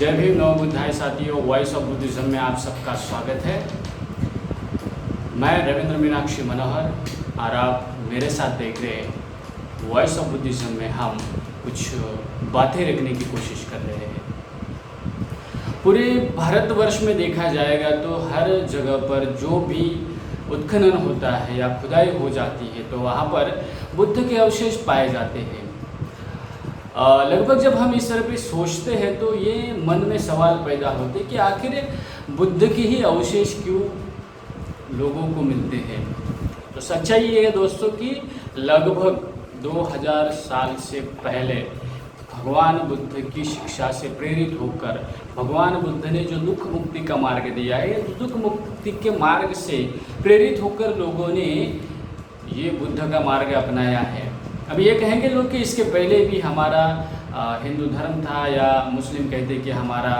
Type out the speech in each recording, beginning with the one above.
जय भीम नव बुद्धाय साथियों, वॉइस ऑफ बुद्धिज्म में आप सबका स्वागत है। मैं रविंद्र मीनाक्षी मनोहर और आप मेरे साथ देख रहे हैं वॉइस ऑफ बुद्धिज्म में हम कुछ बातें रखने की कोशिश कर रहे हैं। पूरे भारतवर्ष में देखा जाएगा तो हर जगह पर जो भी उत्खनन होता है या खुदाई हो जाती है तो वहाँ पर बुद्ध के अवशेष पाए जाते हैं। लगभग जब हम इस तरह पे सोचते हैं तो ये मन में सवाल पैदा होते कि आखिर बुद्ध के ही अवशेष क्यों लोगों को मिलते हैं। तो सच्चाई ये है दोस्तों कि लगभग 2000 साल से पहले भगवान बुद्ध की शिक्षा से प्रेरित होकर भगवान बुद्ध ने जो दुख मुक्ति का मार्ग दिया है, दुख मुक्ति के मार्ग से प्रेरित होकर लोगों ने ये बुद्ध का मार्ग अपनाया है। अब ये कहेंगे लोग कि इसके पहले भी हमारा हिंदू धर्म था या मुस्लिम कहते कि हमारा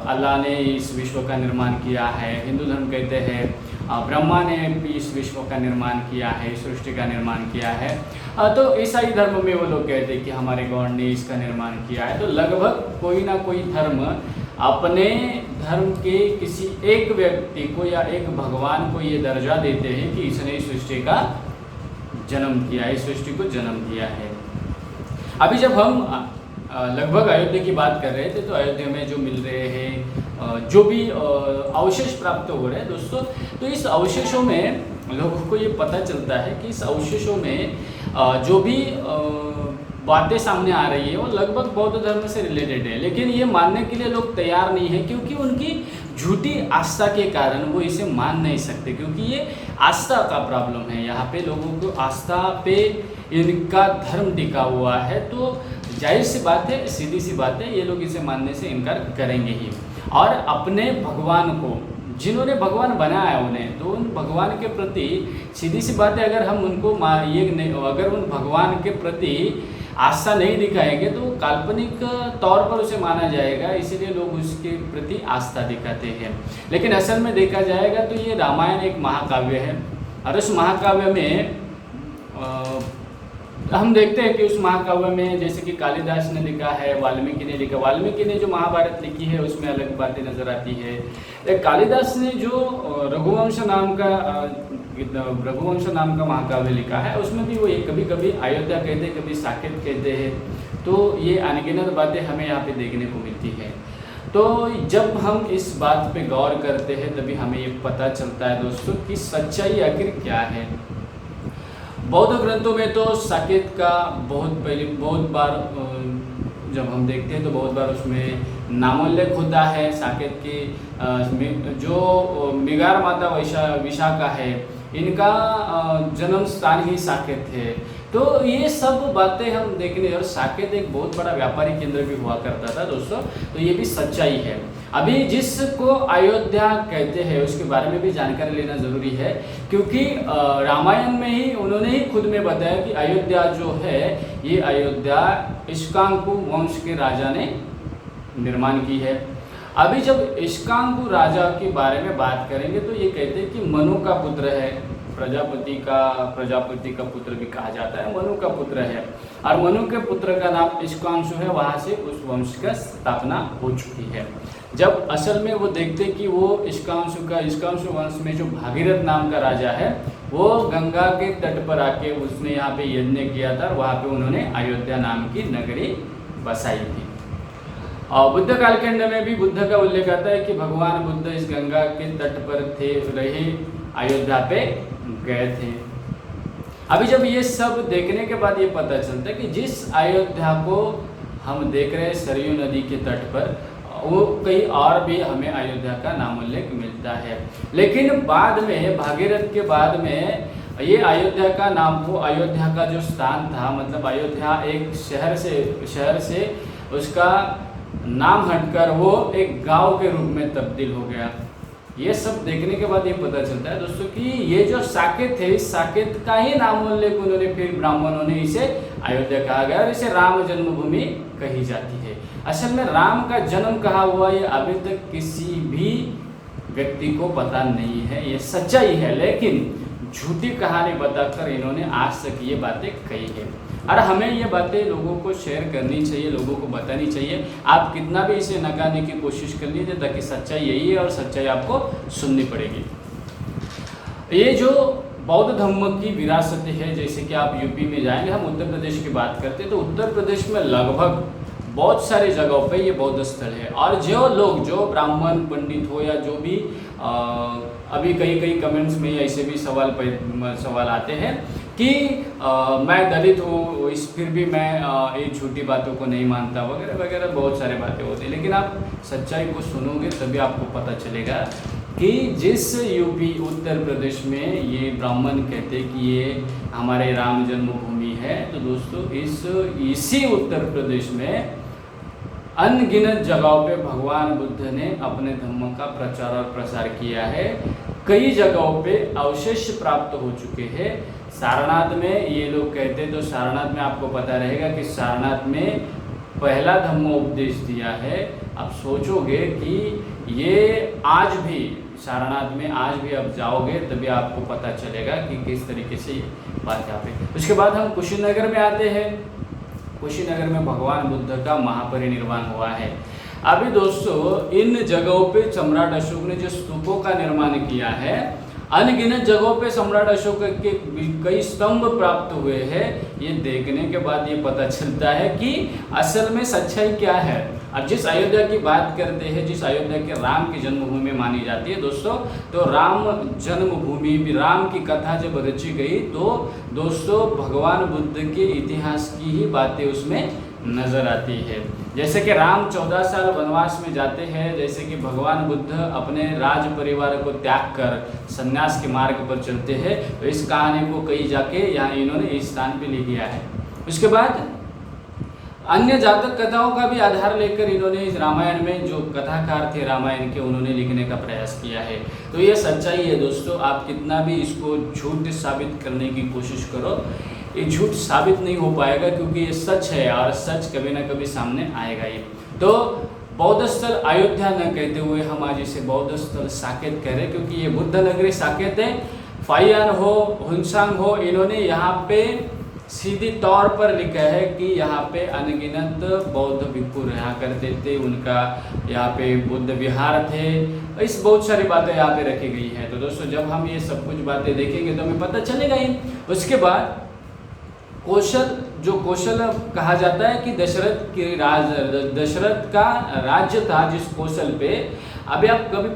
अल्लाह ने इस विश्व का निर्माण किया है। हिंदू धर्म कहते हैं ब्रह्मा ने भी इस विश्व का निर्माण किया है, सृष्टि का निर्माण किया है। तो ईसाई धर्म में वो लोग कहते हैं कि हमारे गॉड ने इसका निर्माण किया है। तो लगभग कोई ना कोई धर्म अपने धर्म के किसी एक व्यक्ति को या एक भगवान को ये दर्जा देते हैं कि इसने इस सृष्टि का जन्म किया है, इस सृष्टि को जन्म दिया है। अभी जब हम लगभग अयोध्या की बात कर रहे थे तो अयोध्या में जो मिल रहे हैं, जो भी अवशेष प्राप्त हो रहे हैं दोस्तों, तो इस अवशेषों में लोगों को ये पता चलता है कि इस अवशेषों में जो भी बातें सामने आ रही है वो लगभग बौद्ध धर्म से रिलेटेड है। लेकिन ये मानने के लिए लोग तैयार नहीं है क्योंकि उनकी झूठी आस्था के कारण वो इसे मान नहीं सकते, क्योंकि ये आस्था का प्रॉब्लम है। यहाँ पे लोगों को आस्था पे इनका धर्म टिका हुआ है, तो जाहिर सी बात है, सीधी सी बात है, ये लोग इसे मानने से इनकार करेंगे ही। और अपने भगवान को, जिन्होंने भगवान बनाया उन्हें, तो उन भगवान के प्रति सीधी सी बात है, अगर हम उनको अगर उन भगवान के प्रति आस्था नहीं दिखाएंगे तो काल्पनिक तौर पर उसे माना जाएगा, इसीलिए लोग उसके प्रति आस्था दिखाते हैं। लेकिन असल में देखा जाएगा तो ये रामायण एक महाकाव्य है और उस महाकाव्य में हम देखते हैं कि उस महाकाव्य में जैसे कि कालिदास ने लिखा है, वाल्मीकि ने लिखा। वाल्मीकि ने जो महाभारत लिखी है उसमें अलग बातें नजर आती है। कालिदास ने जो रघुवंश नाम का महाकाव्य लिखा है उसमें भी वो कभी कभी अयोध्या कहते हैं, कभी साकेत कहते हैं। तो ये अनगिनत बातें हमें यहाँ पे देखने को मिलती है। तो जब हम इस बात पे गौर करते हैं तभी हमें ये पता चलता है दोस्तों कि सच्चाई आखिर क्या है। बौद्ध ग्रंथों में तो साकेत का बहुत बार जब हम देखते हैं तो बहुत बार उसमें नामोल्लेख होता है। साकेत की जो मिगार माता विशाखा है, इनका जन्म स्थान ही साकेत है। तो ये सब बातें हम देखने, और साकेत एक बहुत बड़ा व्यापारिक केंद्र भी हुआ करता था दोस्तों, तो ये भी सच्चाई है। अभी जिसको अयोध्या कहते हैं उसके बारे में भी जानकारी लेना ज़रूरी है, क्योंकि रामायण में ही उन्होंने ही खुद में बताया कि अयोध्या जो है ये अयोध्या इक्ष्वाकु वंश के राजा ने निर्माण की है। अभी जब इक्ष्वाकु राजा के बारे में बात करेंगे तो ये कहते हैं कि मनु का पुत्र है, प्रजापति का पुत्र भी कहा जाता है, मनु का पुत्र है, और मनु के पुत्र का नाम इक्ष्वाकु है। वहाँ से उस वंश का स्थापना हो चुकी है। जब असल में वो देखते कि वो इक्ष्वाकु वंश में जो भागीरथ नाम का राजा है वो गंगा के तट पर आके उसने यहाँ पे यज्ञ किया था, और वहाँ पे उन्होंने अयोध्या नाम की नगरी बसाई थी। और बुद्ध कालखंड में भी बुद्ध का उल्लेख आता है कि भगवान बुद्ध इस गंगा के तट पर रहे अयोध्या पे गए थे। अभी जब ये सब देखने के बाद ये पता चलता है कि जिस अयोध्या को हम देख रहे हैं सरयू नदी के तट पर, वो कहीं और भी हमें अयोध्या का नामोल्लेख मिलता है। लेकिन बाद में भागीरथ के बाद में ये अयोध्या का नाम, वो अयोध्या का जो स्थान था, मतलब अयोध्या एक शहर से उसका नाम हटकर वो एक गांव के रूप में तब्दील हो गया। ये सब देखने के बाद ये पता चलता है दोस्तों कि ये जो साकेत है, इस साकेत का ही नामोल्लेख उन्होंने, फिर ब्राह्मणों ने इसे अयोध्या कहा गया और इसे राम जन्मभूमि कही जाती है। असल में राम का जन्म कहाँ हुआ ये अभी तक किसी भी व्यक्ति को पता नहीं है, ये सच्चाई है। लेकिन झूठी कहानी बताकर इन्होंने आज तक ये बातें कही है। और हमें ये बातें लोगों को शेयर करनी चाहिए, लोगों को बतानी चाहिए। आप कितना भी इसे नकारने की कोशिश कर लीजिए, ताकि सच्चाई यही है और सच्चाई आपको सुननी पड़ेगी। ये जो बौद्ध धर्म की विरासत है, जैसे कि आप यूपी में जाएंगे, हम उत्तर प्रदेश की बात करते हैं तो उत्तर प्रदेश में लगभग बहुत सारी जगहों पे ये बौद्ध स्थल है। और जो लोग, जो ब्राह्मण पंडित हो या जो भी अभी कई कमेंट्स में ऐसे भी सवाल आते हैं कि मैं दलित हूँ, फिर भी मैं ये झूठी बातों को नहीं मानता वगैरह वगैरह, बहुत सारे बातें होती हैं। लेकिन आप सच्चाई को सुनोगे तभी आपको पता चलेगा कि जिस यूपी उत्तर प्रदेश में ये ब्राह्मण कहते कि ये हमारे राम जन्मभूमि है, तो दोस्तों इसी उत्तर प्रदेश में अनगिनत जगहों पे भगवान बुद्ध ने अपने धर्म का प्रचार और प्रसार किया है। कई जगहों पे अवशेष प्राप्त हो चुके हैं। सारनाथ में ये लोग कहते हैं, तो सारनाथ में आपको पता रहेगा कि सारनाथ में पहला धम्मोपदेश दिया है। आप सोचोगे कि ये आज भी सारनाथ में आज भी आप जाओगे तभी आपको पता चलेगा कि किस तरीके से ये बात यहाँ पे। उसके बाद हम कुशीनगर में आते हैं। कुशीनगर में भगवान बुद्ध का महापरिनिर्वाण हुआ है। अभी दोस्तों इन जगहों पे सम्राट अशोक ने जो स्तूपों का निर्माण किया है, अनगिनत जगहों पे सम्राट अशोक के कई स्तंभ प्राप्त हुए हैं। ये देखने के बाद ये पता चलता है कि असल में सच्चाई क्या है। अब जिस अयोध्या की बात करते हैं, जिस अयोध्या के राम की जन्मभूमि मानी जाती है दोस्तों, तो राम जन्मभूमि भी, राम की कथा जब रची गई तो दोस्तों भगवान बुद्ध के इतिहास की ही बातें उसमें नजर आती है। जैसे कि राम 14 साल वनवास में जाते हैं, जैसे कि भगवान बुद्ध अपने राज परिवार को त्याग कर संन्यास के मार्ग पर चलते हैं, तो इस कहानी को कहीं जाके यहाँ इन्होंने इस स्थान पे लिख दिया है। उसके बाद अन्य जातक कथाओं का भी आधार लेकर इन्होंने इस रामायण में जो कथाकार थे रामायण के, उन्होंने लिखने का प्रयास किया है। तो ये सच्चाई है दोस्तों। आप कितना भी इसको झूठ साबित करने की कोशिश करो, ये झूठ साबित नहीं हो पाएगा, क्योंकि ये सच है और सच कभी ना कभी सामने आएगा ही। तो बौद्ध स्थल अयोध्या न कहते हुए हम आज इसे बौद्ध स्थल साकेत कह रहे हैं, क्योंकि ये बुद्ध नगरी साकेत है। फाइयान हो, हुनसांग हो, इन्होंने यहाँ पे सीधी तौर पर लिखा है कि यहाँ पे अनगिनत बौद्ध भिक्षु रहा करते थे, उनका यहाँ पे बुद्ध विहार थे। इस बहुत सारी बातें यहाँ पे रखी गई हैं। तो दोस्तों जब हम ये सब कुछ बातें देखेंगे तो हमें पता चलेगा ही। उसके बाद कौशल, जो कौशल कहा जाता है कि दशरथ का राज्य था, जिस कौशल पे अभी आप कभी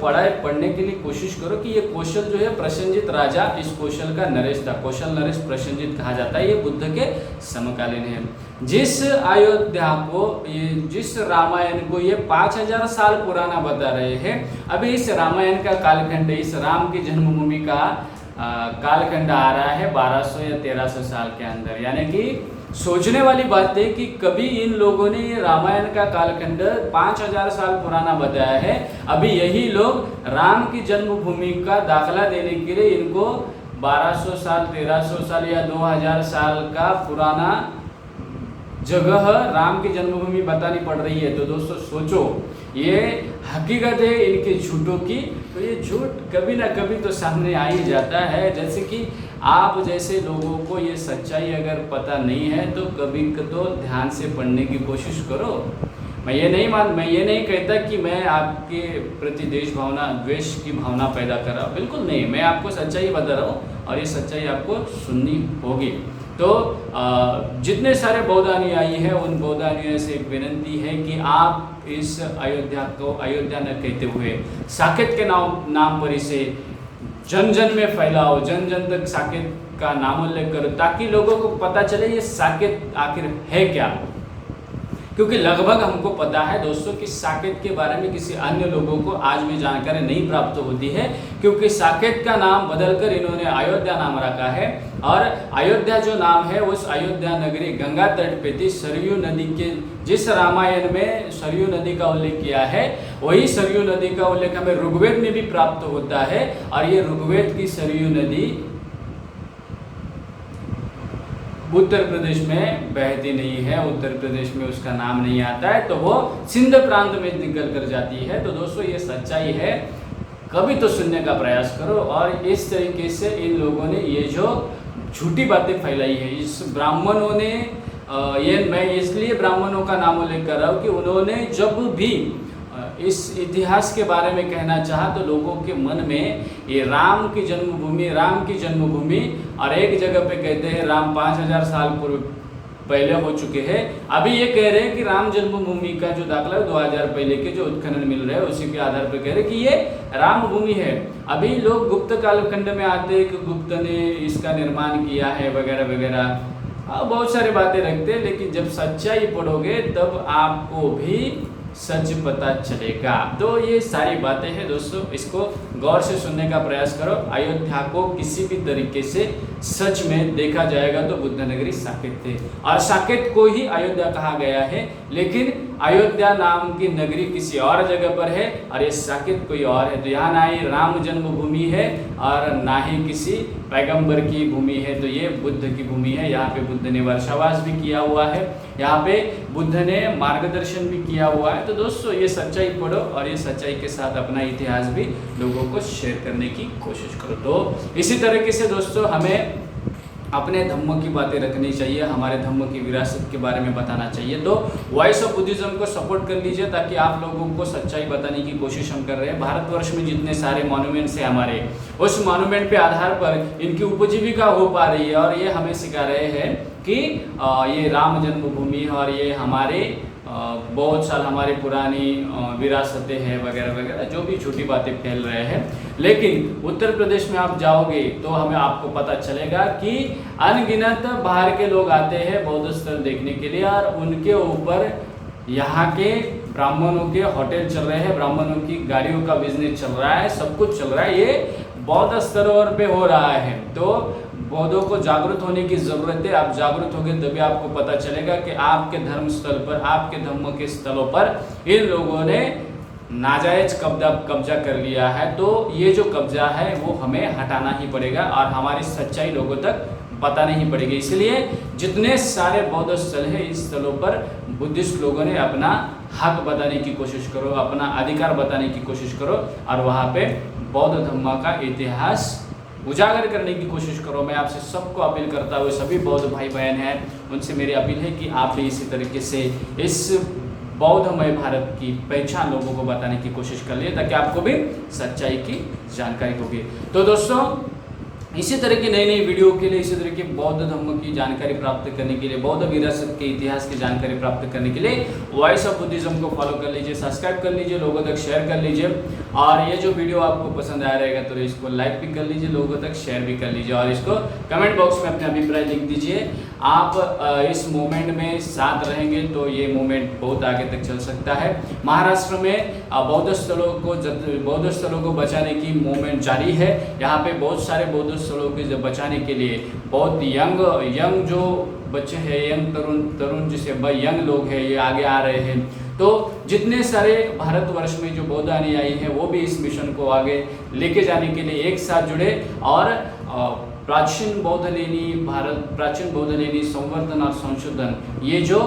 पढ़ने के लिए कोशिश करो कि ये कौशल जो है प्रसेनजित राजा, इस कौशल का नरेश था। कौशल नरेश प्रसेनजित कहा जाता है। ये बुद्ध के समकालीन है। जिस अयोध्या को, जिस रामायण को ये 5000 साल पुराना बता रहे हैं, अभी इस रामायण का कालखंड, इस राम की जन्मभूमि का कालखंड आ रहा है 1200 या 1300 साल के अंदर। यानी कि सोचने वाली बात है कि कभी इन लोगों ने ये रामायण का कालखंड 5000 साल पुराना बताया है। अभी यही लोग राम की जन्मभूमि का दाखला देने के लिए इनको 1200 साल, 1300 साल या 2000 साल का पुराना जगह राम की जन्मभूमि बतानी पड़ रही है। तो दोस्तों सोचो, ये हकीकत है इनके झूठों की। तो ये झूठ कभी ना कभी तो सामने आ ही जाता है। जैसे कि आप जैसे लोगों को ये सच्चाई अगर पता नहीं है तो कभी तो ध्यान से पढ़ने की कोशिश करो। मैं ये नहीं कहता कि मैं आपके प्रति देश भावना, द्वेष की भावना पैदा कर रहा हूँ, बिल्कुल नहीं। मैं आपको सच्चाई बता रहा हूँ और ये सच्चाई आपको सुननी होगी। तो जितने सारे बौद्ध अनुयायी हैं, उन बौद्ध अनुयायी से एक विनती है कि आप इस अयोध्या को अयोध्या न कहते हुए साकेत के नाम पर इसे जन जन में फैलाओ, जन जन तक साकेत का नामोल्लेख करो, ताकि लोगों को पता चले ये साकेत आखिर है क्या। क्योंकि लगभग हमको पता है दोस्तों कि साकेत के बारे में किसी अन्य लोगों को आज भी जानकारी नहीं प्राप्त होती है, क्योंकि साकेत का नाम बदलकर इन्होंने अयोध्या नाम रखा है। और अयोध्या जो नाम है उस अयोध्या नगरी गंगा तट पे थी, सरयू नदी के, जिस रामायण में सरयू नदी का उल्लेख किया है वही सरयू नदी का उल्लेख हमें ऋग्वेद में भी प्राप्त होता है। और ये ऋग्वेद की सरयू नदी उत्तर प्रदेश में बहती नहीं है, उत्तर प्रदेश में उसका नाम नहीं आता है, तो वो सिंध प्रांत में निकल कर जाती है। तो दोस्तों ये सच्चाई है, कभी तो सुनने का प्रयास करो। और इस तरीके से इन लोगों ने ये जो झूठी बातें फैलाई है। इस ब्राह्मणों ने ये मैं इसलिए ब्राह्मणों का नाम उल्लेख कर रहा हूँ कि उन्होंने जब भी इस इतिहास के बारे में कहना चाहा तो लोगों के मन में ये राम की जन्मभूमि और एक जगह पे कहते हैं राम 5000 साल पूर्व पहले हो चुके हैं। अभी ये कह रहे हैं कि राम जन्मभूमि का जो दाखला है 2000 पहले के जो उत्खनन मिल रहे हैं उसी के आधार पर कह रहे हैं कि ये राम भूमि है। अभी लोग गुप्त कालखंड में आते हैं कि गुप्त ने इसका निर्माण किया है वगैरह वगैरह, बहुत सारी बातें रखते हैं, लेकिन जब सच्चाई पढ़ोगे तब आपको भी सच पता चलेगा। तो ये सारी बातें हैं दोस्तों, इसको गौर से सुनने का प्रयास करो। अयोध्या को किसी भी तरीके से सच में देखा जाएगा तो बुद्ध नगरी साकेत थे, और साकेत को ही अयोध्या कहा गया है, लेकिन अयोध्या नाम की नगरी किसी और जगह पर है और ये साकेत कोई और है। तो यहाँ ना ही राम जन्मभूमि है और ना ही किसी पैगंबर की भूमि है, तो ये बुद्ध की भूमि है। यहाँ पे बुद्ध ने वर्षावास भी किया हुआ है, यहाँ पे बुद्ध ने मार्गदर्शन भी किया हुआ है। तो दोस्तों ये सच्चाई पढ़ो और ये सच्चाई के साथ अपना इतिहास भी लोगों को शेयर करने की कोशिश करो। तो इसी तरीके से दोस्तों हमें अपने धम्म की बातें रखनी चाहिए, हमारे धम्म की विरासत के बारे में बताना चाहिए। तो वॉइस ऑफ बुद्धिज्म को सपोर्ट कर लीजिए ताकि आप लोगों को सच्चाई बताने की कोशिश हम कर रहे हैं। भारतवर्ष में जितने सारे मॉन्यूमेंट्स हैं हमारे, उस मॉन्यूमेंट पे आधार पर इनकी उपजीविका हो पा रही है, और ये हमें सिखा रहे हैं कि ये राम जन्मभूमि है और ये हमारे बहुत साल हमारी पुरानी विरासतें हैं वगैरह वगैरह, जो भी झूठी बातें फैल रहे हैं। लेकिन उत्तर प्रदेश में आप जाओगे तो हमें आपको पता चलेगा कि अनगिनत बाहर के लोग आते हैं बौद्ध स्थल देखने के लिए, और उनके ऊपर यहाँ के ब्राह्मणों के होटल चल रहे हैं, ब्राह्मणों की गाड़ियों का बिजनेस चल रहा है, सब कुछ चल रहा है, ये बौद्ध स्तरों पे हो रहा है। तो बौद्धों को जागरूक होने की ज़रूरत है। आप जागरूक होंगे तभी आपको पता चलेगा कि आपके धर्म स्थल पर, आपके धर्म के स्थलों पर इन लोगों ने नाजायज कब्जा कर लिया है। तो ये जो कब्जा है वो हमें हटाना ही पड़ेगा और हमारी सच्चाई लोगों तक बतानी ही पड़ेगी। इसलिए जितने सारे बौद्ध स्थल हैं, इस स्थलों पर बुद्धिस्ट लोगों ने अपना हक बताने की कोशिश करो, अपना अधिकार बताने की कोशिश करो, और वहाँ पे बौद्ध धर्म का इतिहास उजागर करने की कोशिश करो। मैं आपसे सबको अपील करता हूँ, सभी बौद्ध भाई बहन हैं, उनसे मेरी अपील है कि आप भी इसी तरीके से इस बौद्धमय भारत की पहचान लोगों को बताने की कोशिश कर लिए ताकि आपको भी सच्चाई की जानकारी होगी। तो दोस्तों इसी तरह की नई नई वीडियो के लिए, इसी तरह की बौद्ध धर्म की जानकारी प्राप्त करने के लिए, बौद्ध विरासत के इतिहास की जानकारी प्राप्त करने के लिए वॉइस ऑफ बुद्धिज्म को फॉलो कर लीजिए, सब्सक्राइब कर लीजिए, लोगों तक शेयर कर लीजिए। और ये जो वीडियो आपको पसंद आया रहेगा तो इसको लाइक भी कर लीजिए, लोगों तक शेयर भी कर लीजिए, और इसको कमेंट बॉक्स में अपने अभिप्राय लिख दीजिए। आप इस मूवमेंट में साथ रहेंगे तो ये मूवमेंट बहुत आगे तक चल सकता है। महाराष्ट्र में बौद्ध स्थलों को बचाने की मूवमेंट जारी है। यहाँ पे बहुत सारे बौद्ध स्थलों के बचाने के लिए बहुत यंग जो बच्चे हैं, यंग तरुण जिसे यंग लोग हैं, ये आगे आ रहे हैं। तो जितने सारे भारतवर्ष में जो बौद्ध अनुयायी हैं वो भी इस मिशन को आगे लेके जाने के लिए एक साथ जुड़े, और प्राचीन बौद्ध लेनी संवर्धन और संशोधन, ये जो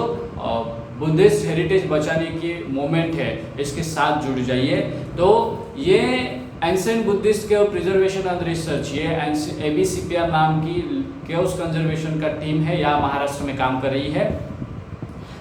बुद्धिस्ट हेरिटेज बचाने की मूवमेंट है, इसके साथ जुड़ जाइए। तो ये ancient Buddhist cave preservation and research, ये ABCPR नाम की केव्स कंजर्वेशन का टीम है, यहाँ महाराष्ट्र में काम कर रही है।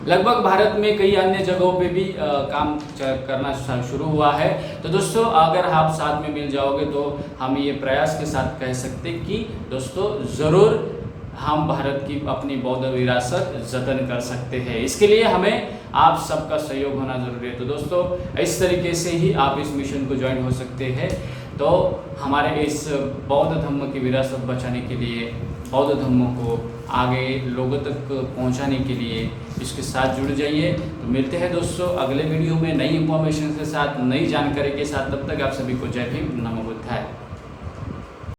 लगभग भारत में कई अन्य जगहों पे भी काम करना शुरू हुआ है। तो दोस्तों अगर आप साथ में मिल जाओगे तो हम ये प्रयास के साथ कह सकते कि दोस्तों ज़रूर हम भारत की अपनी बौद्ध विरासत जतन कर सकते हैं। इसके लिए हमें आप सबका सहयोग होना जरूरी है। तो दोस्तों इस तरीके से ही आप इस मिशन को ज्वाइन हो सकते हैं। तो हमारे इस बौद्ध धर्म की विरासत बचाने के लिए, बौद्ध धर्म को आगे लोगों तक पहुंचाने के लिए इसके साथ जुड़ जाइए। तो मिलते हैं दोस्तों अगले वीडियो में नई इंफॉर्मेशन के साथ, नई जानकारी के साथ। तब तक आप सभी को जय भीम, नमो बुद्धाय।